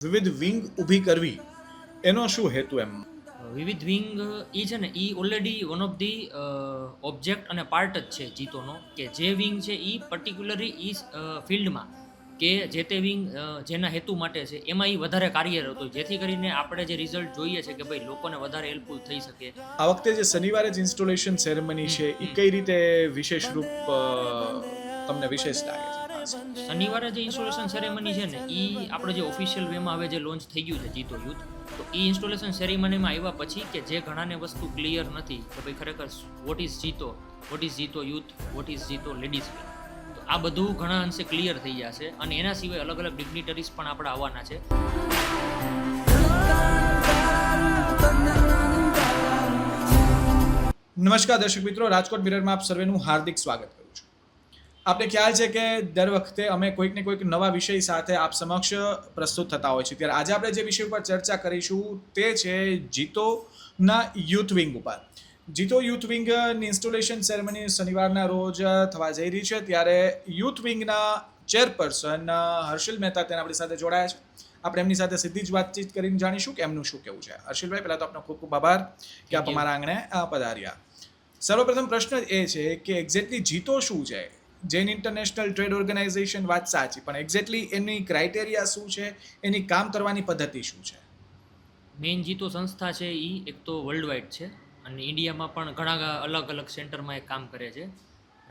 વિવિધ વિંગ ઊભી કરવી એનો શું હેતુ એમ? વિવિધ વિંગ એ છે ને એ already one of the object અને પાર્ટ જ છે જીતોનો કે જે વિંગ છે એ પર્ટિક્યુલરલી એ ફિલ્ડમાં કે જે તે વિંગ જેના હેતુ માટે છે એમાં એ વધારે કાર્યરત હોય જેથી કરીને આપણે જે રિઝલ્ટ જોઈએ છે કે ભાઈ લોકોને વધારે હેલ્પફુલ થઈ શકે. આ વખતે જે શનિવારે જ ઇન્સ્ટોલેશન સેરેમની હમ, છે એ હમ. કઈ રીતે વિશેષ રૂપ તમને વિશેષ લાગે છે ખાસ? શનિવારે જે ઇન્સ્ટોલેશન સેરેમની છે ને એ આપણે જે ઓફિશિયલ વેમાં હવે જે લોન્ચ થઈ ગયું છે જીતો યુથ, તો એ ઇન્સ્ટોલેશન સેરેમનીમાં આવ્યા પછી કે જે ઘણાને વસ્તુ ક્લિયર નથી કે ભાઈ ખરેખર what is JITO youth, what is JITO ladies wing, તો આ બધું ઘણા અંશે ક્લિયર થઈ જશે અને એના સિવાય અલગ અલગ ડિગ્નિટરીઝ પણ આપણે આવવાના છે. નમસ્કાર દર્શક મિત્રો, રાજકોટ મિરરમાં આપ સર્વેનું હાર્દિક સ્વાગત કરું છું. આપને ખ્યાલ છે કે દર વખતે અમે કોઈક ને કોઈક નવા વિષય સાથે આપ સમક્ષ પ્રસ્તુત થતા હોય છે. ત્યારે આજે આપણે જે વિષય ઉપર ચર્ચા કરીશું તે છે જીતોના યુથ વિંગ ઉપર. જીતો યુથ વિંગની ઇન્સ્ટોલેશન સેરેમની શનિવારના રોજ થવા જઈ રહી છે, ત્યારે યુથ વિંગના ચેરપર્સન હર્ષિલ મહેતા તેના આપણી સાથે જોડાયા છે. આપણે એમની સાથે સીધી જ વાતચીત કરીને જાણીશું કે એમનું શું કેવું છે. હર્ષિલભાઈ, પહેલા તો આપનો ખૂબ ખૂબ આભાર કે આપ અમારા આંગણે પધાર્યા. સર્વપ્રથમ પ્રશ્ન એ છે કે એક્ઝેક્ટલી જીતો શું છે? જૈન ઇન્ટરનેશનલ ટ્રેડ ઓર્ગેનાઇઝેશન વાત સાચી, પણ એક્ઝેક્ટલી એની ક્રાઇટેરિયા શું છે, એની કામ કરવાની પદ્ધતિ શું છે? મેઇન જીતો સંસ્થા છે એ એક તો વર્લ્ડ વાઇડ છે અને ઇન્ડિયામાં પણ ઘણા અલગ અલગ સેન્ટરમાં એ કામ કરે છે.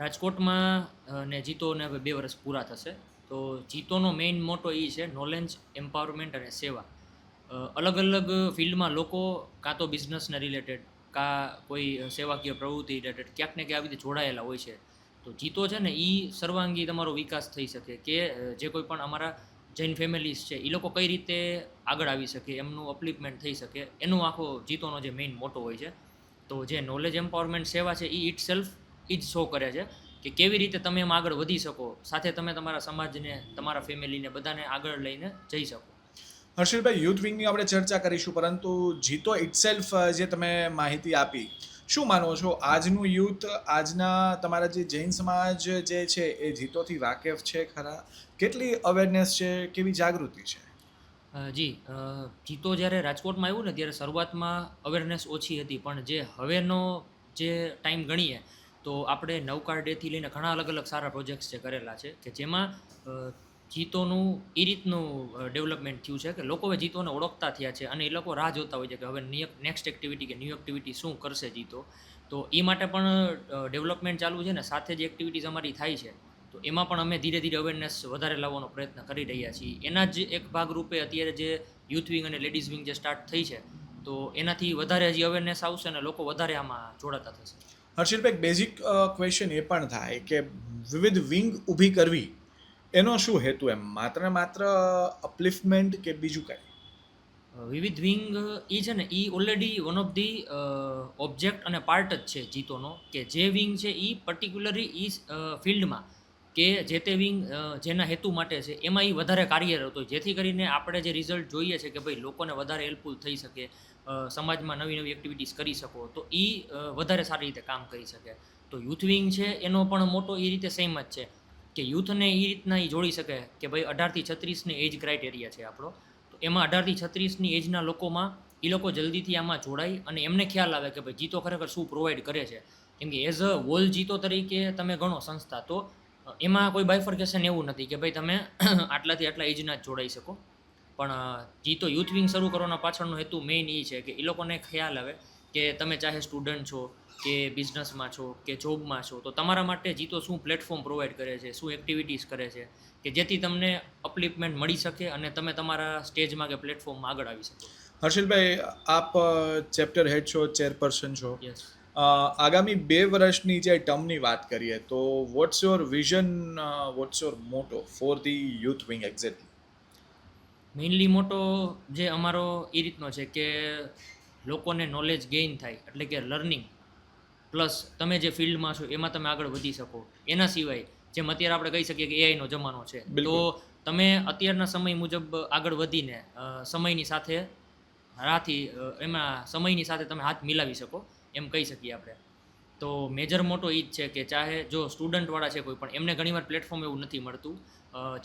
રાજકોટમાં ને જીતોને હવે 2 વર્ષ પૂરા થશે. તો જીતોનો મેઇન મોટો એ છે નોલેજ, એમ્પાવરમેન્ટ અને સેવા. અલગ અલગ ફિલ્ડમાં લોકો કાં તો બિઝનેસને રિલેટેડ કાં કોઈ સેવાકીય પ્રવૃત્તિ રિલેટેડ ક્યાંક ને ક્યાંક આવી રીતે જોડાયેલા હોય છે. તો જીતો છે ને એ સર્વાંગી તમારો વિકાસ થઈ શકે કે જે કોઈ પણ અમારા જૈન ફેમિલીઝ છે એ લોકો કઈ રીતે આગળ આવી શકે, એમનું અપલિફમેન્ટ થઈ શકે, એનું આખો જીતોનો જે મેઇન મોટો હોય છે. તો જે નોલેજ એમ્પાવરમેન્ટ સેવા છે એ ઇટ સેલ્ફ એ જ શો કરે છે કે કેવી રીતે તમે એમ આગળ વધી શકો, સાથે તમે તમારા સમાજને, તમારા ફેમિલીને બધાને આગળ લઈને જઈ શકો. હર્ષિલભાઈ, યુથ વિંગની આપણે ચર્ચા કરીશું, પરંતુ જીતો ઇટસેલ્ફ જે તમે માહિતી આપી, શું માનો છો આજનું યુથ, આજના તમારા જે જૈન સમાજ જે છે એ જીતોથી વાકેફ છે ખરા? કેટલી અવેરનેસ છે, કેવી જાગૃતિ છે? જી, જીતો જ્યારે રાજકોટમાં આવ્યું ને ત્યારે શરૂઆતમાં અવેરનેસ ઓછી હતી, પણ જે હવેનો જે ટાઈમ ગણીએ તો આપણે નવકાર ડેથી લઈને ઘણા અલગ અલગ સારા પ્રોજેક્ટ્સ જે કરેલા છે કે જેમાં જીતોનું એ રીતનું ડેવલપમેન્ટ થયું છે કે લોકો હવે જીતોને ઓળખતા થયા છે અને એ લોકો રાહ જોતા હોય છે કે હવે નેક્સ્ટ એક્ટિવિટી કે ન્યૂ એક્ટિવિટી શું કરશે જીતો. તો એ માટે પણ ડેવલપમેન્ટ ચાલુ છે ને સાથે જે એક્ટિવિટીઝ અમારી થાય છે તો એમાં પણ અમે ધીરે ધીરે અવેરનેસ વધારે લાવવાનો પ્રયત્ન કરી રહ્યા છીએ. એના જ એક ભાગરૂપે અત્યારે જે યુથ વિંગ અને લેડીઝ વિંગ જે સ્ટાર્ટ થઈ છે તો એનાથી વધારે હજી અવેરનેસ આવશે અને લોકો વધારે આમાં જોડાતા થશે. હર્ષિલભાઈ, બેઝિક ક્વેશ્ચન એ પણ થાય કે વિવિધ વિંગ ઊભી કરવી એનો શું હેતુ એમ? માત્ર ને માત્ર અપલિફમેન્ટ કે બીજું કંઈ? વિવિધ વિંગ એ છે ને એ already one of the object અને પાર્ટ જ છે જીતોનો કે જે વિંગ છે એ પર્ટિક્યુલરલી એ ફિલ્ડમાં કે જે તે વિંગ જેના હેતુ માટે છે એમાં એ વધારે કાર્યરત હોય જેથી કરીને આપણે જે રિઝલ્ટ જોઈએ છે કે ભાઈ લોકોને વધારે હેલ્પફુલ થઈ શકે, સમાજમાં નવી નવી એક્ટિવિટીઝ કરી શકો, તો એ વધારે સારી રીતે કામ કરી શકે. તો યુથ વિંગ છે એનો પણ મોટો એ રીતે સેમ જ છે કે યુથને એ રીતના એ જોડી શકે કે ભાઈ 18 થી 36ની એજ ક્રાઇટેરિયા છે આપણો. તો એમાં 18 થી 36ની એજના લોકોમાં એ લોકો જલ્દીથી આમાં જોડાય અને એમને ખ્યાલ આવે કે ભાઈ જીતો ખરેખર શું પ્રોવાઈડ કરે છે. કેમ કે એઝ અ હોલ જીતો તરીકે તમે ગણો સંસ્થા તો એમાં કોઈ બાયફર્કેશન એવું નથી કે ભાઈ તમે આટલાથી આટલા એજના જ જોડાઈ શકો. પણ જીતો યુથ વિંગ શરૂ કરવાના પાછળનો હેતુ મેઇન એ છે કે એ લોકોને ખ્યાલ આવે કે તમે ચાહે સ્ટુડન્ટ છો કે બિઝનેસમાં છો કે જોબમાં છો તો તમારા માટે જીતો શું પ્લેટફોર્મ પ્રોવાઈડ કરે છે, શું એક્ટિવિટીઝ કરે છે કે જેથી તમને અપલિફમેન્ટ મળી શકે અને તમે તમારા સ્ટેજમાં કે પ્લેટફોર્મમાં આગળ આવી શકો. હર્ષિલભાઈ, આપ ચેપ્ટર હેડ છો, ચેરપર્સન છો. યસ. આગામી 2 વર્ષની જે ટર્મની વાત કરીએ તો what's your vision, what's your motto for the youth wing exactly? Mainly motto જે અમારો એ રીતનો છે કે લોકોને નોલેજ ગેઇન થાય એટલે કે લર્નિંગ પ્લસ તમે જે ફિલ્ડમાં છો એમાં તમે આગળ વધી શકો. એના સિવાય જેમ અત્યારે આપણે કહી શકીએ કે એઆઈનો જમાનો છે તો બિલકુલ. તમે અત્યારના સમય મુજબ આગળ વધીને સમયની સાથે એમાં સમયની સાથે તમે હાથ મિલાવી શકો એમ કહી શકીએ આપણે. તો મેજર મોટો એ જ છે કે ચાહે જો સ્ટુડન્ટવાળા છે કોઈ પણ એમને ઘણીવાર પ્લેટફોર્મ એવું નથી મળતું.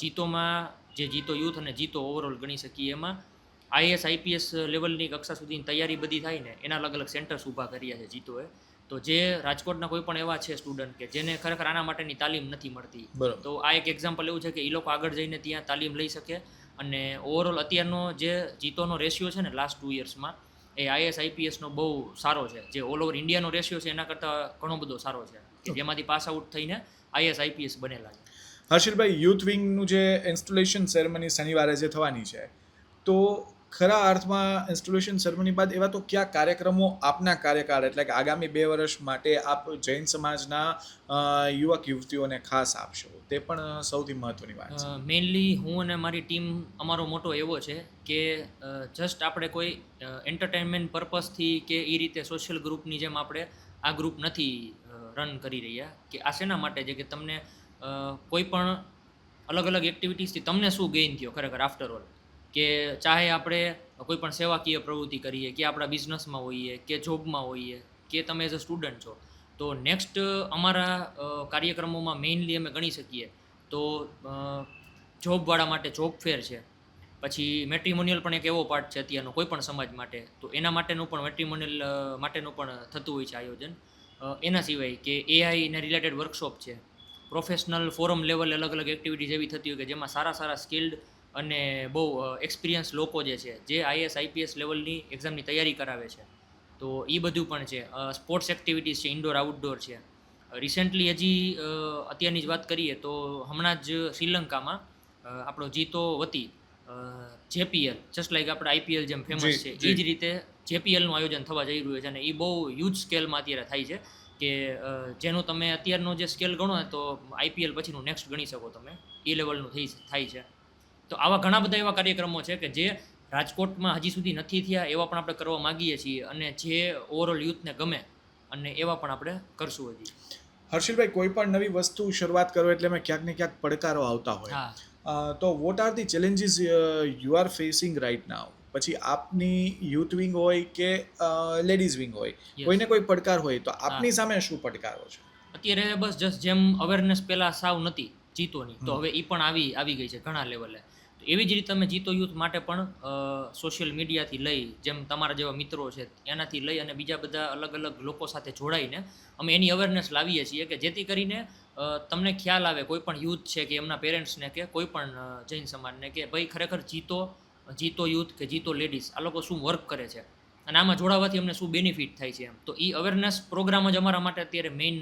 જીતોમાં જે જીતો યુથ અને જીતો ઓવરઓલ ગણી શકીએ એમાં આઈએસ આઈપીએસ લેવલની કક્ષા સુધીની તૈયારી બધી થાય ને એના અલગ અલગ સેન્ટર્સ ઊભા કર્યા છે જીતોએ. તો જે રાજકોટના કોઈ પણ એવા છે સ્ટુડન્ટ કે જેને ખરેખર આના માટેની તાલીમ નથી મળતી, બરાબર. તો આ એક એક્ઝામ્પલ એવું છે કે એ લોકો આગળ જઈને ત્યાં તાલીમ લઈ શકે. અને ઓવરઓલ અત્યારનો જે જીતોનો રેશિયો છે ને લાસ્ટ 2 યર્સમાં એ આઈએસ આઈપીએસનો બહુ સારો છે. જે ઓલ ઓવર ઇન્ડિયાનો રેશિયો છે એના કરતાં ઘણો બધો સારો છે, કે જેમાંથી પાસ આઉટ થઈને આઈએસ આઈપીએસ બનેલા છે. હર્ષિલભાઈ, યુથ વિંગનું જે ઇન્સ્ટોલેશન સેરેમની શનિવારે જે થવાની છે, તો ખરા અર્થમાં ઇન્સ્ટોલેશન સેરેમની બાદ એવા તો કયા કાર્યક્રમો આપના કાર્યકાળ એટલે કે આગામી 2 વર્ષ માટે આપ જૈન સમાજના યુવક યુવતીઓને ખાસ આપશો, તે પણ સૌથી મહત્વની વાત છે. મેઇનલી હું અને મારી ટીમ અમારો મોટો એવો છે કે જસ્ટ આપણે કોઈ એન્ટરટેનમેન્ટ પર્પઝથી કે એ રીતે સોશિયલ ગ્રુપની જેમ આપણે આ ગ્રુપ નથી રન કરી રહ્યા. કે આ શેના માટે છે કે તમને કોઈ પણ અલગ અલગ એક્ટિવિટીઝથી તમને શું ગેઇન થયો ખરેખર આફ્ટર ઓલ, કે ચાહે આપણે કોઈ પણ સેવાકીય પ્રવૃત્તિ કરીએ કે આપણા બિઝનેસમાં હોઈએ કે જોબમાં હોઈએ કે તમે એઝ અ સ્ટુડન્ટ છો, તો નેક્સ્ટ અમારા કાર્યક્રમોમાં મેઇનલી અમે ગણી શકીએ તો જોબવાળા માટે જોબ ફેર છે. પછી મેટ્રિમોનિયલ પણ એક એવો પાર્ટ છે અત્યારનો કોઈ પણ સમાજ માટે, તો એના માટેનું પણ મેટ્રિમોનિયલ માટેનું પણ થતું હોય છે આયોજન. એના સિવાય કે એઆઈ ને રિલેટેડ વર્કશોપ છે, પ્રોફેશનલ ફોરમ લેવલ અલગ અલગ એક્ટિવિટીઝ એવી થતી હોય કે જેમાં સારા સારા સ્કિલ્ડ અને બહુ એક્સપિરિયન્સ લોકો જે છે જે આઈએસ આઈપીએસ લેવલની એક્ઝામની તૈયારી કરાવે છે, તો એ બધું પણ છે. સ્પોર્ટ્સ એક્ટિવિટીઝ છે, ઇન્ડોર આઉટડોર છે. રિસેન્ટલી હજી અત્યારની જ વાત કરીએ તો હમણાં જ શ્રીલંકામાં આપણો જીતો વતી જેપીએલ જસ્ટ લાઈક આપણે આઈપીએલ જેમ ફેમસ છે એ જ રીતે જેપીએલનું આયોજન થવા જઈ રહ્યું છે. અને એ બહુ હ્યુજ સ્કેલમાં અત્યારે થાય છે કે જેનું તમે અત્યારનો જે સ્કેલ ગણો ને તો આઈપીએલ પછીનું નેક્સ્ટ ગણી શકો તમે, એ લેવલનું થાય છે. તો આવા ઘણા બધા એવા કાર્યક્રમો છે કે જે રાજકોટમાં હજી સુધી નથી થયા, એવા પણ આપણે કરવા માગીએ છીએ અને જે ઓવરઓલ યુથને ગમે અને એવા પણ આપણે કરશું હજી. હર્ષિલભાઈ, કોઈ પણ નવી વસ્તુ શરૂઆત કરો એટલે મેં ક્યાંક ને ક્યાંક પડકારો આવતા હોય, તો what are the challenges you are facing right now? પછી આપની યુથ વિંગ હોય કે લેડીઝ વિંગ હોય, કોઈને કોઈ પડકાર હોય તો આપની સામે શું પડકારો છે? અત્યારે બસ જસ્ટ જેમ અવેરનેસ પહેલાં સાવ નથી જીતોની, તો હવે એ પણ આવી ગઈ છે ઘણા લેવલે. તો એવી જ રીતે અમે જીતો યુથ માટે પણ સોશિયલ મીડિયાથી લઈ, જેમ તમારા જેવા મિત્રો છે એનાથી લઈ અને બીજા બધા અલગ અલગ લોકો સાથે જોડાઈને અમે એની અવેરનેસ લાવીએ છીએ કે જેથી કરીને તમને ખ્યાલ આવે કોઈ પણ યુથ છે કે એમના પેરેન્ટ્સને કે કોઈ પણ જૈન સમાજને કે ભાઈ ખરેખર જીતો યુથ કે જીતો લેડીઝ આ લોકો શું વર્ક કરે છે અને આમાં જોડાવાથી અમને શું બેનિફિટ થાય છે એમ. તો એ અવેરનેસ પ્રોગ્રામ જ અમારા માટે અત્યારે મેઇન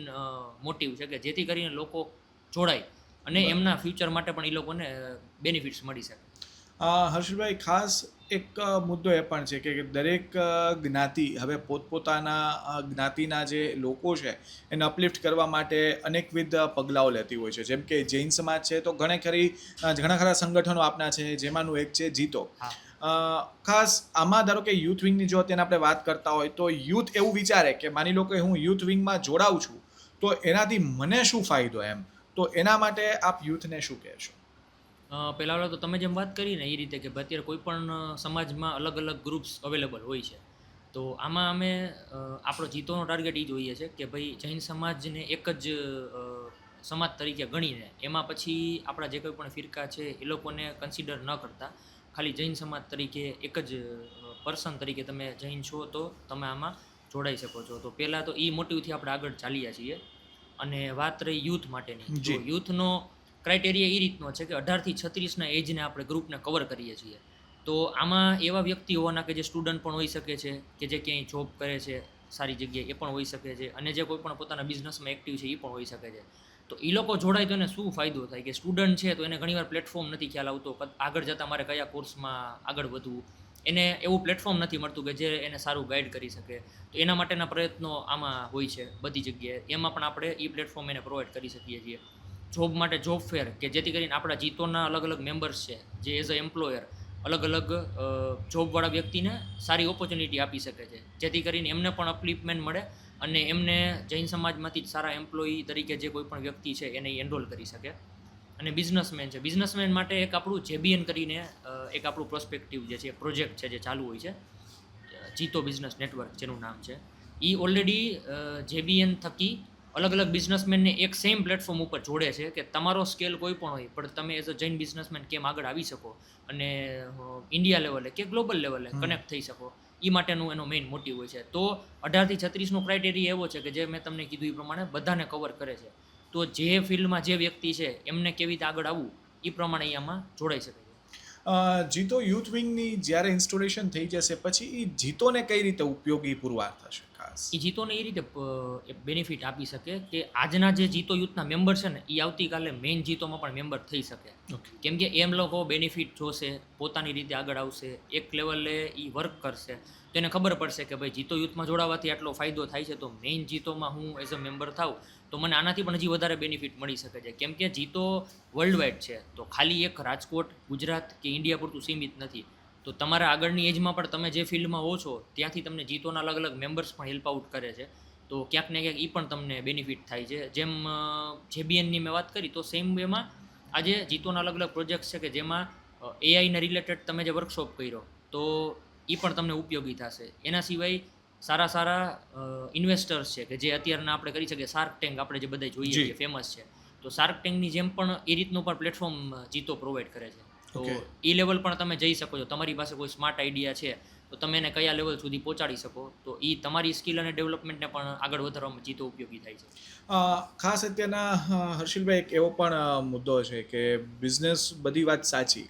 મોટિવ છે કે જેથી કરીને લોકો જોડાય અને એમના ફ્યુચર માટે પણ એ લોકોને બેનિફિટ્સ મળી શકે. હર્ષિલભાઈ, ખાસ એક મુદ્દો એ પણ છે કે દરેક જ્ઞાતિ હવે પોતપોતાના જ્ઞાતિના જે લોકો છે એને અપલિફ્ટ કરવા માટે અનેકવિધ પગલાઓ લેતી હોય છે. જેમ કે જૈન સમાજ છે તો ઘણા ખરા સંગઠનો આપના છે, જેમાંનું એક છે જીતો. ખાસ આમાં ધારો કે યુથ વિંગની જો અત્યારે આપણે વાત કરતા હોય તો યુથ એવું વિચારે કે માની લો કે હું યુથ વિંગમાં જોડાઉં છું તો એનાથી મને શું ફાયદો એમ, તો એના માટે આપ યુથને શું કહેશો? પહેલાં તો તમે જેમ વાત કરી ને એ રીતે કે અત્યારે કોઈ પણ સમાજમાં અલગ અલગ ગ્રુપ્સ અવેલેબલ હોય છે, તો આમાં અમે આપણો જીતોનો ટાર્ગેટ એ જોઈએ છે કે ભાઈ જૈન સમાજને એક જ સમાજ તરીકે ગણીને એમાં પછી આપણા જે કોઈ પણ ફિરકા છે એ લોકોને કન્સિડર ન કરતા ખાલી જૈન સમાજ તરીકે એક જ પર્સન તરીકે તમે જૈન છો તો તમે આમાં જોડાઈ શકો છો. તો પહેલાં તો એ મોટિવથી આપણે આગળ ચાલ્યા છીએ. અને વાત રહી યુથ માટેની, તો યુથનો ક્રાઇટેરિયા એ રીતનો છે કે 18 થી 36ના એજને આપણે ગ્રુપને કવર કરીએ છીએ. તો આમાં એવા વ્યક્તિ હોવાના કે જે સ્ટુડન્ટ પણ હોઈ શકે છે, કે જે ક્યાંય જોબ કરે છે સારી જગ્યાએ એ પણ હોઈ શકે છે, અને જે કોઈ પણ પોતાના બિઝનેસમાં એક્ટિવ છે એ પણ હોઈ શકે છે. તો એ લોકો જોડાય તો એને શું ફાયદો થાય કે સ્ટુડન્ટ છે તો એને ઘણીવાર પ્લેટફોર્મ નથી ખ્યાલ આવતો આગળ જતાં મારે કયા કોર્સમાં આગળ વધવું, એને એવું પ્લેટફોર્મ નથી મળતું કે જે એને સારું ગાઈડ કરી શકે. તો એના માટેના પ્રયત્નો આમાં હોય છે બધી જગ્યાએ, એમાં પણ આપણે એ પ્લેટફોર્મ એને પ્રોવાઈડ કરી શકીએ છીએ. જોબ માટે જોબ ફેર કે જેથી કરીને આપણા જીતોના અલગ અલગ મેમ્બર્સ છે જે એઝ અ એમ્પ્લોયર અલગ અલગ જોબવાળા વ્યક્તિને સારી ઓપોર્ચ્યુનિટી આપી શકે છે, જેથી કરીને એમને પણ અપલિફમેન્ટ મળે અને એમને જૈન સમાજમાંથી જ સારા એમ્પ્લોયી તરીકે જે કોઈ પણ વ્યક્તિ છે એને એનરોલ કરી શકે. અને બિઝનેસમેન છે, બિઝનેસમેન માટે એક આપણું જેબીએન કરીને એક આપણું પ્રોસ્પેક્ટિવ જે છે પ્રોજેક્ટ છે જે ચાલુ હોય છે, જીતો બિઝનેસ નેટવર્ક જેનું નામ છે, એ ઓલરેડી JBN થકી અલગ અલગ બિઝનેસમેનને એક સેમ પ્લેટફોર્મ ઉપર જોડે છે કે તમારો સ્કેલ કોઈ પણ હોય પણ તમે એઝ અ જૈન બિઝનેસમેન કેમ આગળ આવી શકો અને ઇન્ડિયા લેવલે કે ગ્લોબલ લેવલે કનેક્ટ થઈ શકો એ માટેનું એનો મેઇન મોટિવ હોય છે. તો 18 થી 36નો ક્રાઇટેરિયા એવો છે કે જે મેં તમને કીધું એ પ્રમાણે બધાને કવર કરે છે. તો જે ફિલ્ડમાં જે વ્યક્તિ છે એમને કેવી રીતે આગળ આવવું એ પ્રમાણે આમાં જોડાઈ શકે છે. જીતો યુથ વિંગની જ્યારે ઇન્સ્ટોલેશન થઈ જશે પછી એ જીતોને કઈ રીતે ઉપયોગી પુરવાર થશે ખાસ? એ જીતોને એ રીતે બેનિફિટ આપી શકે કે આજના જે જીતો યુથના મેમ્બર છે ને એ આવતીકાલે મેઇન જીતોમાં પણ મેમ્બર થઈ શકે. ઓકે. કેમ કે એમ લોકો બેનિફિટ જોશે, પોતાની રીતે આગળ આવશે, એક લેવલે એ વર્ક કરશે તો એને ખબર પડશે કે ભાઈ જીતો યુથમાં જોડાવાથી આટલો ફાયદો થાય છે, તો મેઇન જીતોમાં હું એઝ અ મેમ્બર થાઉં તો મને આનાથી પણ હજી વધારે બેનિફિટ મળી શકે છે. કેમ કે જીતો વર્લ્ડ વાઇડ છે, તો ખાલી એક રાજકોટ, ગુજરાત કે ઇન્ડિયા પૂરતું સીમિત નથી. તો તમારા આગળની એજમાં પણ તમે જે ફિલ્ડમાં હો છો ત્યાંથી તમને જીતોના અલગ અલગ મેમ્બર્સ પણ હેલ્પ આઉટ કરે છે. તો ક્યાંક ને ક્યાંક એ પણ તમને બેનિફિટ થાય છે. જેમ JBNની મેં વાત કરી તો સેમ વેમાં આજે જીતોના અલગ અલગ પ્રોજેક્ટ્સ છે કે જેમાં AIને રિલેટેડ તમે જે વર્કશોપ કર્યો તો એ પણ તમને ઉપયોગી થશે. એના સિવાય સારા સારા ઇન્વેસ્ટર્સ છે કે જે અત્યારના આપણે કરી શકીએ શાર્ક ટેન્ક આપણે જે બધા જોઈએ છીએ ફેમસ છે, તો શાર્ક ટેન્કની જેમ પણ એ રીતનું પણ પ્લેટફોર્મ જીતો પ્રોવાઈડ કરે છે. તો એ લેવલ પણ તમે જઈ શકો છો. તમારી પાસે કોઈ સ્માર્ટ આઈડિયા છે તો તમે એને કયા લેવલ સુધી પહોંચાડી શકો, તો એ તમારી સ્કિલ અને ડેવલપમેન્ટને પણ આગળ વધારવામાં જીતો ઉપયોગી થાય છે. ખાસ અત્યારના હર્ષિલભાઈ એક એવો પણ મુદ્દો છે કે બિઝનેસ બધી વાત સાચી,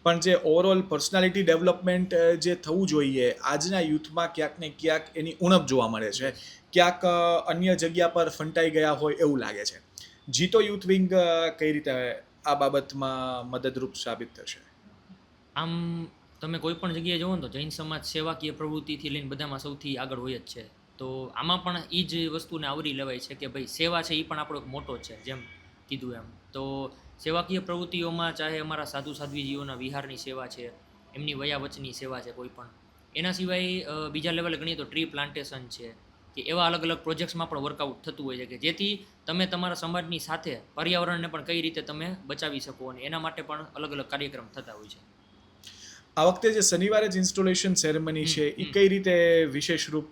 પણ જે ઓવરઓલ પર્સનાલિટી ડેવલપમેન્ટ જે થવું જોઈએ આજના યુથમાં ક્યાંક ને ક્યાંક એની ઉણપ જોવા મળે છે. ક્યાંક અન્ય જગ્યા પર ફંટાઈ ગયા હોય એવું લાગે છે. જીતો યુથ વિંગ કઈ રીતે આ બાબતમાં મદદરૂપ સાબિત થશે? આમ તમે કોઈ પણ જગ્યાએ જુઓ ને તો જૈન સમાજ સેવાકીય પ્રવૃત્તિથી લઈને બધામાં સૌથી આગળ હોય જ છે. તો આમાં પણ એ જ વસ્તુને આવરી લેવાય છે કે ભાઈ સેવા છે એ પણ આપણો એક મોટો છે, જેમ કીધું એમ. તો સેવાકીય પ્રવૃત્તિઓમાં ચાહે અમારા સાધુ સાધ્વીજીઓના વિહારની સેવા છે, એમની વયાવચની સેવા છે કોઈ પણ, એના સિવાય બીજા લેવલે ગણીએ તો ટ્રી પ્લાન્ટેશન છે કે એવા અલગ અલગ પ્રોજેક્ટ્સમાં પણ વર્કઆઉટ થતું હોય છે કે જેથી તમે તમારા સમાજની સાથે પર્યાવરણને પણ કઈ રીતે તમે બચાવી શકો અને એના માટે પણ અલગ અલગ કાર્યક્રમ થતા હોય છે. આ વખતે જે શનિવારે જ ઇન્સ્ટોલેશન સેરેમની છે એ કઈ રીતે વિશેષ રૂપ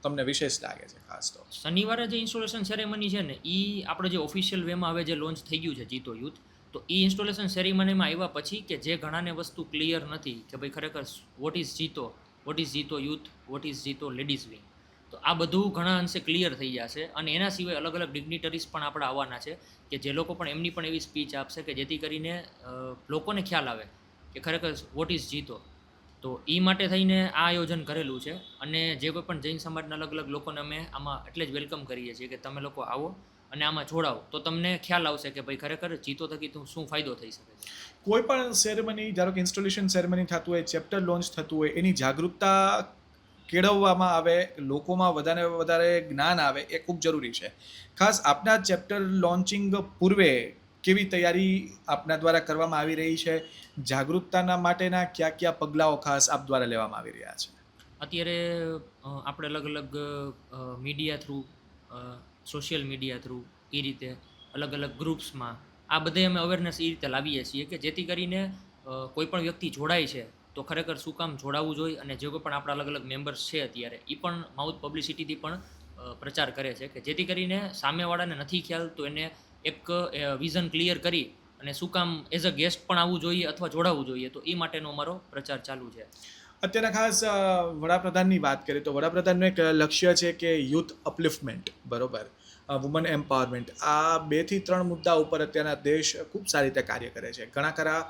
તમને વિશેષ લાગે છે ખાસ? તો શનિવારે જે ઇન્સ્ટોલેશન સેરેમની છે ને એ આપણે જે ઓફિશિયલ વેમાં હવે જે લોન્ચ થઈ ગયું છે જીતો યુથ, તો એ ઇન્સ્ટોલેશન સેરેમનીમાં આવ્યા પછી કે જે ઘણાને વસ્તુ ક્લિયર નથી કે ભાઈ ખરેખર what is JITO youth, what is JITO ladies wing, તો આ બધું ઘણા અંશે ક્લિયર થઈ જશે. અને એના સિવાય અલગ અલગ ડિગ્નિટરીઝ પણ આપણે આવવાના છે કે જે લોકો પણ એમની પણ એવી સ્પીચ આપશે કે જેથી કરીને લોકોને ખ્યાલ આવે કે ખરેખર વોટ ઇઝ જીતો. તો એ માટે થઈને આ આયોજન કરેલું છે. અને જે કોઈ પણ જૈન સમાજના અલગ અલગ લોકોને અમે આમાં એટલે જ વેલકમ કરીએ છીએ કે તમે લોકો આવો અને આમાં જોડાઓ તો તમને ખ્યાલ આવશે કે ભાઈ ખરેખર જીતો થકી શું ફાયદો થઈ શકે છે. કોઈ પણ સેરેમની, ધારો કે ઇન્સ્ટોલેશન સેરેમની થતું હોય, ચેપ્ટર લોન્ચ થતું હોય, એની જાગૃતતા કેળવવામાં આવે, લોકોમાં વધારે જ્ઞાન આવે એ ખૂબ જરૂરી છે. ખાસ આપના ચેપ્ટર લોન્ચિંગ પૂર્વે કેવી તૈયારી આપના દ્વારા કરવામાં આવી રહી છે? જાગૃતતાના માટેના કયા પગલાઓ ખાસ આપ દ્વારા લેવામાં આવી રહ્યા છે? અત્યારે આપણે અલગ અલગ media through, social media through, એ રીતે અલગ અલગ ગ્રુપ્સમાં આ બધે અમે અવેરનેસ એ રીતે લાવીએ છીએ કે જેથી કરીને કોઈ પણ વ્યક્તિ જોડાય છે તો ખરેખર શું કામ જોડાવવું જોઈએ, અને જે કોઈ પણ આપણા અલગ અલગ મેમ્બર્સ છે અત્યારે એ પણ માઉથ પબ્લિસિટીથી પણ પ્રચાર કરે છે કે જેથી કરીને સામેવાળાને નથી ખ્યાલ તો એને એક વિઝન ક્લિયર કરી અને શું કામ એઝ અ ગેસ્ટ પણ આવવું જોઈએ અથવા જોડાવવું જોઈએ, તો એ માટેનો અમારો પ્રચાર ચાલુ છે. અત્યારે ખાસ વડાપ્રધાનની વાત કરીએ તો વડાપ્રધાનનું એક લક્ષ્ય છે કે યુથ અપલિફ્ટમેન્ટ, બરોબર, વુમન એમ્પાવરમેન્ટ. આ 2 થી 3 મુદ્દા ઉપર અત્યારના દેશ ખૂબ સારી રીતે કાર્ય કરે છે. ઘણા ખરા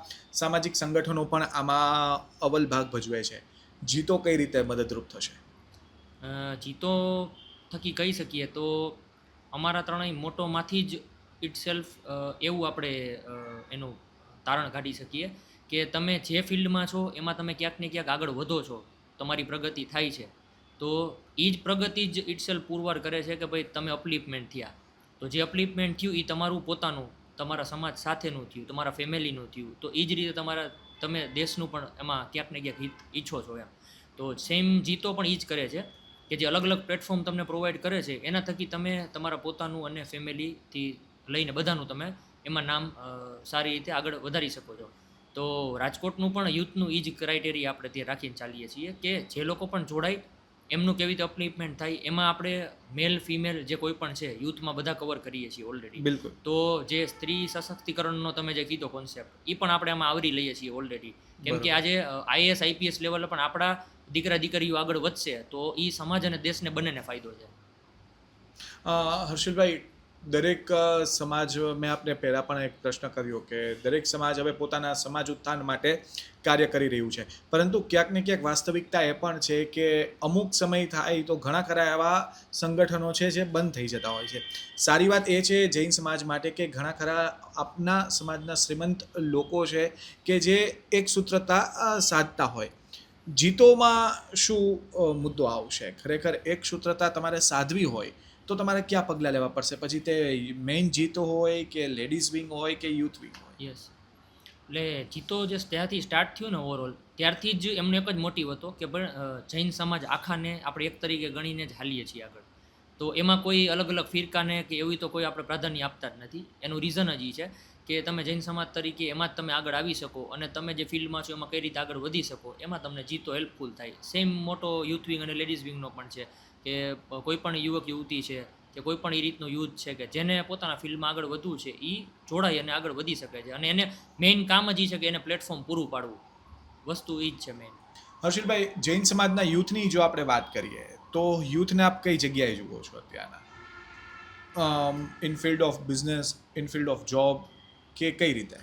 સામાજિક સંગઠનો પણ આમાં અવ્વલ ભાગ ભજવે છે. જીતો કઈ રીતે મદદરૂપ થશે? જીતો થકી કહી શકીએ તો અમારા ત્રણેય મોટોમાંથી જ ઇટસેલ્ફ એવું આપણે એનું તારણ કાઢી શકીએ કે તમે જે ફિલ્ડમાં છો એમાં તમે ક્યાંક ને ક્યાંક આગળ વધો છો, તમારી પ્રગતિ થાય છે, તો એ જ પ્રગતિ જ ઇટસેલ્ફ પુરવાર કરે છે કે ભાઈ તમે અપલિફમેન્ટ થયા. તો જે અપલિફમેન્ટ થયું એ તમારું પોતાનું, તમારા સમાજ સાથેનું થયું, તમારા ફેમિલીનું થયું, તો એ જ રીતે તમે દેશનું પણ એમાં ક્યાંક ને ક્યાંક હિત ઈચ્છો છો એમ. તો સેમ જીતો પણ એ જ કરે છે કે જે અલગ અલગ પ્લેટફોર્મ તમને પ્રોવાઈડ કરે છે એના થકી તમે તમારા પોતાનું અને ફેમિલીથી લઈને બધાનું તમે એમાં નામ સારી રીતે આગળ વધારી શકો છો. તો રાજકોટનું પણ યુથનું એ જ ક્રાઇટેરિયા આપણે ત્યાં રાખીને ચાલીએ છીએ કે જે લોકો પણ જોડાય એમનું કેવી રીતે અપલિફમેન્ટ થાય, એમાં આપણે મેલ ફિમેલ જે કોઈ પણ છે યુથમાં બધા કવર કરીએ છીએ ઓલરેડી. બિલકુલ. તો જે સ્ત્રી સશક્તિકરણનો તમે જે કીધો કોન્સેપ્ટ, એ પણ આપણે આમાં આવરી લઈએ છીએ ઓલરેડી. કેમ કે બરોબર. આજે આઈએએસ આઈપીએસ લેવલે પણ આપણા દીકરા દીકરીઓ આગળ વધશે તો એ સમાજ અને દેશને બંનેને ફાયદો છે. હર્ષિલભાઈ, દરેક સમાજ, મેં આપને પહેલાં પણ એક પ્રશ્ન કર્યો કે દરેક સમાજ હવે પોતાના સમાજ ઉત્થાન માટે કાર્ય કરી રહ્યું છે, પરંતુ ક્યાંક ને ક્યાંક વાસ્તવિકતા એ પણ છે કે અમુક સમય થાય તો ઘણા ખરા એવા સંગઠનો છે જે બંધ થઈ જતા હોય છે. સારી વાત એ છે જૈન સમાજ માટે કે ઘણા ખરા આપના સમાજના શ્રીમંત લોકો છે કે જે એક સૂત્રતા સાધતા હોય. જીતોમાં શું મુદ્દો આવશે? ખરેખર એક સૂત્રતા તમારે સાધવી હોય તો તમારે ક્યાં પગલાં લેવા પડશે? પછી તે મેઇન જીતો હોય કે લેડીઝ વિંગ હોય કે યુથ વિંગ હોય? યસ, એટલે જીતો જે ત્યાંથી સ્ટાર્ટ થયું ને ઓવરઓલ, ત્યારથી જ એમનો એક જ મોટિવ હતો કે જૈન સમાજ આખાને આપણે એક તરીકે ગણીને જ હાલીએ છીએ આગળ. તો એમાં કોઈ અલગ અલગ ફિરકાને કે એવી તો કોઈ આપણે પ્રાધાન્ય આપતા જ નથી. એનું રીઝન જ એ છે કે તમે જૈન સમાજ તરીકે એમાં જ તમે આગળ આવી શકો અને તમે જે ફિલ્ડમાં છો એમાં કઈ રીતે આગળ વધી શકો, એમાં તમને જીતો હેલ્પફુલ થાય. સેમ મોટો યુથ વિંગ અને લેડીઝ વિંગનો પણ છે કે કોઈ પણ યુવક યુવતી છે કે કોઈ પણ એ રીતનું યુથ છે કે જેને પોતાના ફિલ્ડમાં આગળ વધવું છે, એ જોડાઈ અને આગળ વધી શકે છે. અને એને મેઇન કામ જ એ છે કે એને પ્લેટફોર્મ પૂરું પાડવું. વસ્તુ એ જ છે મેઇન. હર્ષિલભાઈ, જૈન સમાજના યુથની જો આપણે વાત કરીએ તો યુથને આપ કઈ જગ્યાએ જુઓ છો અત્યારના? In field of business, in field of job, કે કઈ રીતે?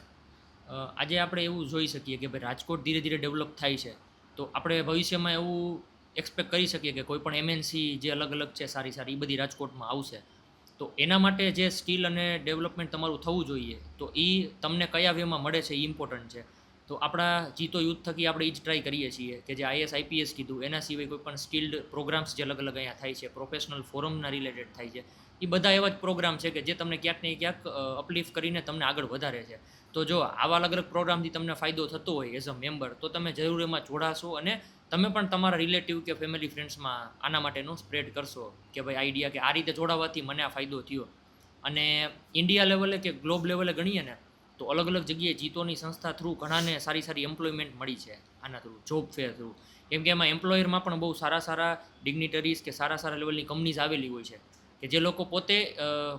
આજે આપણે એવું જોઈ શકીએ કે ભાઈ રાજકોટ ધીરે ધીરે ડેવલપ થાય છે, તો આપણે ભવિષ્યમાં એવું એક્સપેક્ટ કરી શકીએ કે કોઈ પણ એમએનસી જે અલગ અલગ છે સારી સારી, એ બધી રાજકોટમાં આવશે. તો એના માટે જે સ્કિલ અને ડેવલપમેન્ટ તમારું થવું જોઈએ, તો એ તમને કયા વેમાં મળે છે એ ઇમ્પોર્ટન્ટ છે. તો આપણા જીતો યુથ થકી આપણે એ જ ટ્રાય કરીએ છીએ કે જે આઈએસ આઈપીએસ કીધું, એના સિવાય કોઈ પણ સ્કિલ્ડ પ્રોગ્રામ્સ જે અલગ અલગ અહીંયા થાય છે, પ્રોફેશનલ ફોરમના રિલેટેડ થાય છે, એ બધા એવા જ પ્રોગ્રામ છે કે જે તમને ક્યાંક ને ક્યાંક અપલિફ્ટ કરીને તમને આગળ વધારે છે. તો જો આવા અલગ અલગ પ્રોગ્રામથી તમને ફાયદો થતો હોય એઝ અ મેમ્બર, તો તમે જરૂર એમાં જોડાશો અને તમે પણ તમારા રિલેટિવ કે ફેમિલી ફ્રેન્ડ્સમાં આના માટેનું સ્પ્રેડ કરશો કે ભાઈ આઈડિયા કે આ રીતે જોડાવાથી મને આ ફાયદો થયો. અને ઇન્ડિયા લેવલે કે ગ્લોબ લેવલે ગણીએ ને તો અલગ અલગ જગ્યાએ જીતોની સંસ્થા થ્રુ ઘણાને સારી સારી એમ્પ્લોયમેન્ટ મળી છે આના થ્રુ, જોબ ફેર થ્રુ. કેમ કે એમાં એમ્પ્લોયરમાં પણ બહુ સારા સારા ડિગ્નિટરીઝ કે સારા સારા લેવલની કંપનીઝ આવેલી હોય છે કે જે લોકો પોતે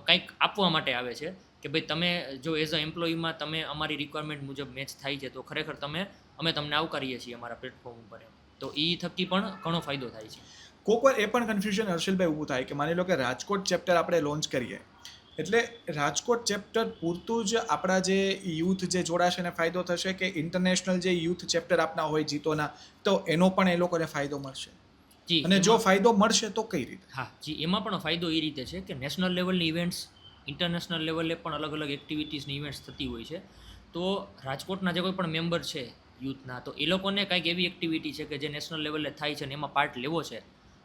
કંઈક આપવા માટે આવે છે કે ભાઈ તમે જો એઝ અ એમ્પ્લોયીમાં તમે અમારી રિક્વાયરમેન્ટ મુજબ મેચ થાય છે તો ખરેખર અમે તમને આવકારીએ છીએ અમારા પ્લેટફોર્મ ઉપર. તો એ થકી પણ ઘણો ફાયદો થાય છે. કોઈક વાર એ પણ કન્ફ્યુઝન હર્ષિલભાઈ ઊભું થાય કે માની લો કે રાજકોટ ચેપ્ટર આપણે લોન્ચ કરીએ, એટલે રાજકોટ ચેપ્ટર પૂરતું જ આપણા જે યુથ જે જોડાશે એને ફાયદો થશે કે ઇન્ટરનેશનલ જે યુથ ચેપ્ટર આપના હોય જીતોના, તો એનો પણ એ લોકોને ફાયદો મળશે? જી, અને જો ફાયદો મળશે તો કઈ રીતે? હા જી, એમાં પણ ફાયદો એ રીતે છે કે નેશનલ લેવલની ઇવેન્ટ્સ, ઇન્ટરનેશનલ લેવલે પણ અલગ અલગ એક્ટિવિટીઝની ઇવેન્ટ્સ થતી હોય છે. તો રાજકોટના જે કોઈ પણ મેમ્બર છે યુથના, તો એ લોકોને કંઈક એવી એક્ટિવિટી છે કે જે નેશનલ લેવલે થાય છે ને એમાં પાર્ટ લેવો છે,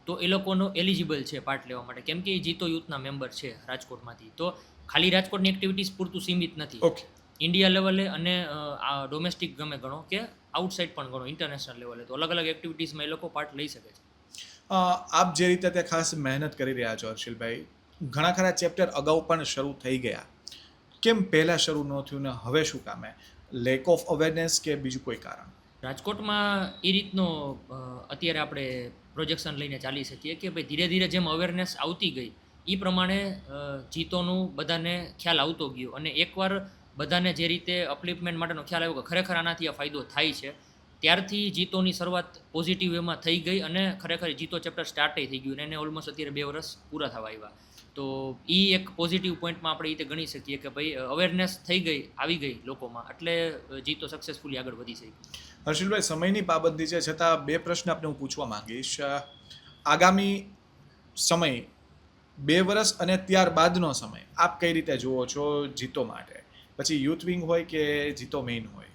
તો એ લોકોનો એલિજિબલ છે પાર્ટ લેવા માટે. કેમ કે એ જીતો યુથના મેમ્બર છે રાજકોટમાંથી. તો ખાલી રાજકોટની એક્ટિવિટીઝ પૂરતું સીમિત નથી. ઓકે. ઇન્ડિયા લેવલે અને આ ડોમેસ્ટિક ગમે ગણો કે આઉટસાઇડ પણ ગણો ઇન્ટરનેશનલ લેવલે, તો અલગ અલગ એક્ટિવિટીઝમાં એ લોકો પાર્ટ લઈ શકે છે. આપ જે રીતે તે ખાસ મહેનત કરી રહ્યા છો હર્ષિલભાઈ, ઘણા ખરા ચેપ્ટર અગાઉ પણ શરૂ થઈ ગયા, કેમ પહેલાં શરૂ ન થયું ને હવે શું કામે? લેક ઓફ અવેરનેસ કે બીજું કોઈ કારણ? રાજકોટમાં એ રીતનો અત્યારે આપણે પ્રોજેક્શન લઈને ચાલી શકીએ કે ભાઈ ધીરે ધીરે જેમ અવેરનેસ આવતી ગઈ એ પ્રમાણે જીતોનું બધાને ખ્યાલ આવતો ગયો. અને એકવાર બધાને જે રીતે અપલિફમેન્ટ માટેનો ખ્યાલ આવ્યો કે ખરેખર આનાથી આ ફાયદો થાય છે, ત્યારથી જીતોની શરૂઆત પોઝિટિવ વેમાં થઈ ગઈ અને ખરેખર જીતો ચેપ્ટર સ્ટાર્ટે થઈ ગયું. અને એને ઓલમોસ્ટ અત્યારે 2 વર્ષ પૂરા થવા આવ્યા. તો એ એક પોઝિટિવ પોઈન્ટમાં આપણે એ રીતે ગણી શકીએ કે ભાઈ અવેરનેસ થઈ ગઈ, આવી ગઈ લોકોમાં, એટલે જીતો સક્સેસફુલી આગળ વધી શકે. હર્ષિલભાઈ, સમયની પાબંદી છે છતાં 2 પ્રશ્ન આપણે હું પૂછવા માંગીશ. આગામી સમય, 2 વર્ષ અને ત્યારબાદનો સમય આપ કઈ રીતે જુઓ છો જીતો માટે? પછી યુથ વિંગ હોય કે જીતો મેઇન હોય?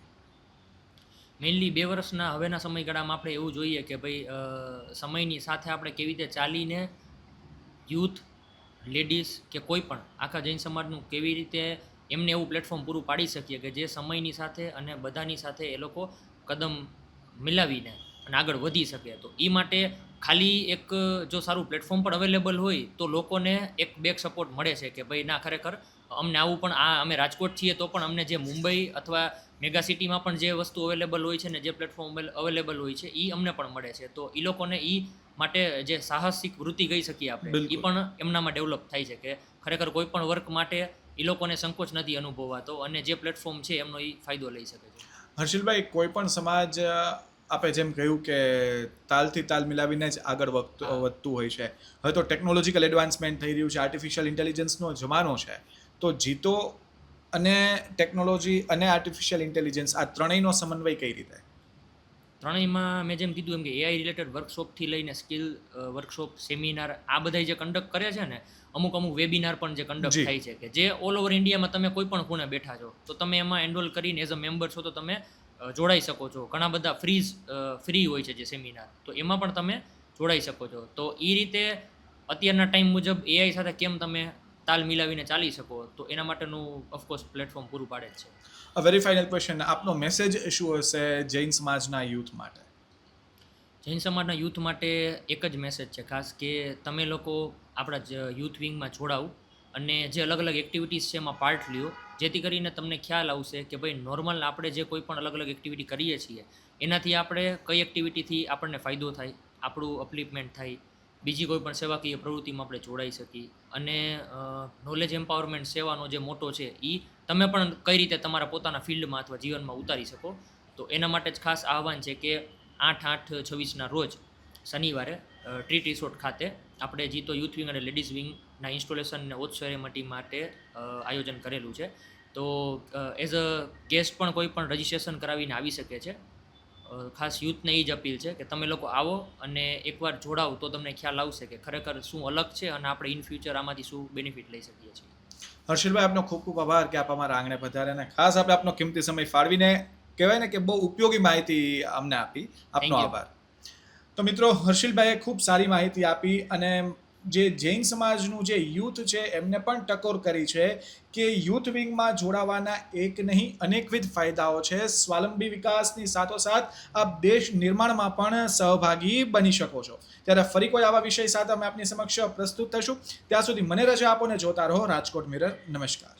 મેઇનલી 2 વર્ષના હવેના સમયગાળામાં આપણે એવું જોઈએ કે ભાઈ સમયની સાથે આપણે કેવી રીતે ચાલીને યુથ, લેડીઝ કે કોઈ પણ આખા જૈન સમાજનું કેવી રીતે એમને એવું પ્લેટફોર્મ પૂરું પાડી શકીએ કે જે સમયની સાથે અને બધાની સાથે એ લોકો કદમ મિલાવીને અને આગળ વધી શકે. તો એ માટે ખાલી એક જો સારું પ્લેટફોર્મ પણ અવેલેબલ હોય તો લોકોને એક બેક સપોર્ટ મળે છે કે ભાઈ ના ખરેખર અમને આવું પણ અમે રાજકોટ છીએ તો પણ અમને જે મુંબઈ અથવા મેગા સિટીમાં પણ જે વસ્તુ અવેલેબલ હોય છે ને જે પ્લેટફોર્મ અવેલેબલ હોય છે એ અમને પણ મળે છે. તો એ લોકોને એ માટે જે સાહસિક વૃત્તિ કહી શકીએ આપણે, એ બિલકુલ. પણ એમનામાં ડેવલપ થાય છે કે ખરેખર કોઈ પણ વર્ક માટે એ લોકોને સંકોચ નથી અનુભવાતો અને જે પ્લેટફોર્મ છે એમનો એ ફાયદો લઈ શકે છે. હર્ષિલભાઈ, કોઈ પણ સમાજ આપે જેમ કહ્યું કે તાલથી તાલ મિલાવીને જ આગળ વધતું હોય છે. હવે તો ટેકનોલોજીકલ એડવાન્સમેન્ટ થઈ રહ્યું છે, આર્ટિફિશિયલ ઇન્ટેલિજન્સનો જમાનો છે. તો જીતો અને ટેકનોલોજી અને આર્ટિફિશિયલ ઇન્ટેલિજન્સ આ ત્રણેયનો સમન્વય કઈ રીતે? ત્રણેયમાં મેં જેમ કીધું એમ કે એઆઈ રિલેટેડ વર્કશોપથી લઈને સ્કિલ વર્કશોપ, સેમિનાર આ બધા જે કન્ડક્ટ કરે છે ને, અમુક વેબિનાર પણ જે કન્ડક્ટ જી. થાય છે કે જે ઓલ ઓવર ઇન્ડિયામાં તમે કોઈ પણ ખૂણે બેઠા છો તો તમે એમાં એનરોલ કરીને એઝ અ મેમ્બર છો તો તમે જોડાઈ શકો છો. ઘણા બધા ફ્રી હોય છે જે સેમિનાર, તો એમાં પણ તમે જોડાઈ શકો છો. તો એ રીતે અત્યારના ટાઈમ મુજબ એઆઈ સાથે કેમ તમે તાલ મિલાવીને ચાલી શકો, તો એના માટેનું ઓફકોર્સ પ્લેટફોર્મ પૂરું પાડે જ છે. વેરી ફાઇનલ ક્વેશ્ચન, આપનો મેસેજ શું હશે જૈન સમાજના યુથ માટે? જૈન સમાજના યુથ માટે એક જ મેસેજ છે ખાસ, કે તમે લોકો આપણા જ યુથ વિંગમાં જોડાવ અને જે અલગ અલગ એક્ટિવિટીઝ છે એમાં પાર્ટ લ્યો, જેથી કરીને તમને ખ્યાલ આવશે કે ભાઈ નોર્મલ આપણે જે કોઈ પણ અલગ અલગ એક્ટિવિટી કરીએ છીએ એનાથી આપણે કઈ એક્ટિવિટીથી આપણને ફાયદો થાય, આપણું અપલિફમેન્ટ થાય, બીજી કોઈ પણ સેવાકીય પ્રવૃત્તિમાં આપણે જોડાઈ શકીએ. અને નોલેજ એમ્પાવરમેન્ટ સેવાનો જે મોટો છે એ તમે પણ કઈ રીતે તમારા પોતાના ફિલ્ડમાં અથવા જીવનમાં ઉતારી શકો. તો એના માટે જ ખાસ આહવાન છે કે 8/8/26ના રોજ શનિવારે ટ્રીટ રિસોર્ટ ખાતે આપણે જીતો યુથ વિંગ અને લેડીઝ વિંગના ઇન્સ્ટોલેશન અને ઓથ સેરેમની માટે આયોજન કરેલું છે. તો એઝ અ ગેસ્ટ પણ કોઈ પણ રજિસ્ટ્રેશન કરાવીને આવી શકે છે. ખાસ યુથને એ જ અપીલ છે કે તમે લોકો આવો અને એકવાર જોડાવ તો તમને ખ્યાલ આવશે કે ખરેખર શું અલગ છે અને આપણે ઇન ફ્યુચર આમાંથી શું બેનિફિટ લઈ શકીએ છીએ. હર્ષિલભાઈ, આપનો ખૂબ ખૂબ આભાર કે આપ અમારા આંગણે પધાર્યા અને ખાસ આપણે આપનો કિંમતી સમય ફાળવીને કહેવાય ને કે બહુ ઉપયોગી માહિતી અમને આપી. આપનો Thank you. આભાર. તો મિત્રો, હર્ષિલભાઈએ ખૂબ સારી માહિતી આપી અને જે જૈન સમાજનું જે યુથ છે એમને પણ ટકોર કરી છે કે યુથ વિંગમાં જોડાવાના એક નહીં અનેકવિધ ફાયદાઓ છે. સ્વાવલંબી વિકાસની સાથોસાથ આપ દેશ નિર્માણમાં પણ સહભાગી બની શકો છો. ત્યારે ફરી કોઈ આવા વિષય સાથે અમે આપની સમક્ષ પ્રસ્તુત થશું. ત્યાં સુધી મને રજા આપો ને જોતા રહો રાજકોટ મિરર. નમસ્કાર.